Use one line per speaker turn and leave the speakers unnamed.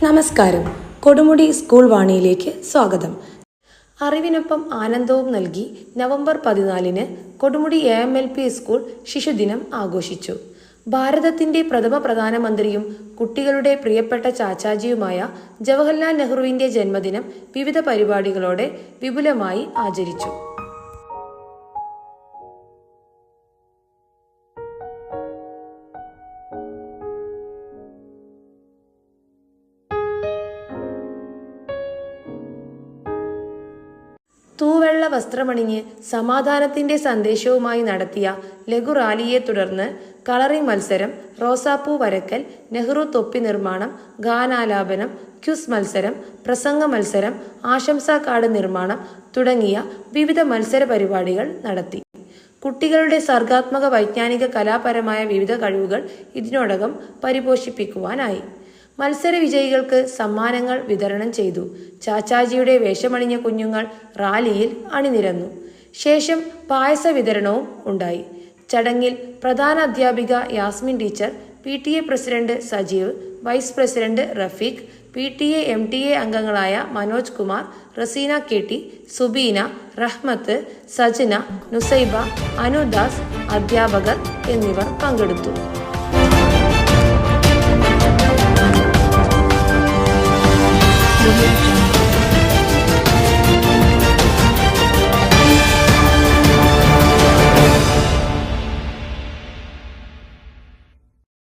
നമസ്കാരം. കൊടുമുടി സ്കൂൾ വാണിയിലേക്ക് സ്വാഗതം. അറിവിനൊപ്പം ആനന്ദവും നൽകി നവംബർ 14 കൊടുമുടി AMLP സ്കൂൾ ശിശുദിനം ആഘോഷിച്ചു. ഭാരതത്തിന്റെ പ്രഥമ പ്രധാനമന്ത്രിയും കുട്ടികളുടെ പ്രിയപ്പെട്ട ചാച്ചാജിയുമായ ജവഹർലാൽ നെഹ്റുവിന്റെ ജന്മദിനം വിവിധ പരിപാടികളോടെ വിപുലമായി ആചരിച്ചു. തൂവെള്ള വസ്ത്രമണിഞ്ഞ് സമാധാനത്തിന്റെ സന്ദേശവുമായി നടത്തിയ ലഘു റാലിയെ തുടർന്ന് കളറിംഗ് മത്സരം, റോസാപ്പൂ വരക്കൽ, നെഹ്റു തൊപ്പി നിർമ്മാണം, ഗാനാലാപനം, ക്വിസ് മത്സരം, പ്രസംഗ മത്സരം, ആശംസാ കാർഡ് നിർമ്മാണം തുടങ്ങിയ വിവിധ മത്സര പരിപാടികൾ നടത്തി. കുട്ടികളുടെ സർഗാത്മക വൈജ്ഞാനിക കലാപരമായ വിവിധ കഴിവുകൾ ഇതിനോടകം പരിപോഷിപ്പിക്കുവാനായി. മത്സര വിജയികൾക്ക് സമ്മാനങ്ങൾ വിതരണം ചെയ്തു. ചാച്ചാജിയുടെ വേഷമണിഞ്ഞ കുഞ്ഞുങ്ങൾ റാലിയിൽ അണിനിരന്നു. ശേഷം പായസ വിതരണവും ഉണ്ടായി. ചടങ്ങിൽ പ്രധാന അധ്യാപിക Yasmin teacher, PTA president Sajeev, vice president Rafeeq, PTA MTA അംഗങ്ങളായ മനോജ് കുമാർ, റസീന KT, സുബീന, റഹ്മത്ത്, സജന, നുസൈബ, അനുദാസ്, അധ്യാപകർ എന്നിവർ പങ്കെടുത്തു.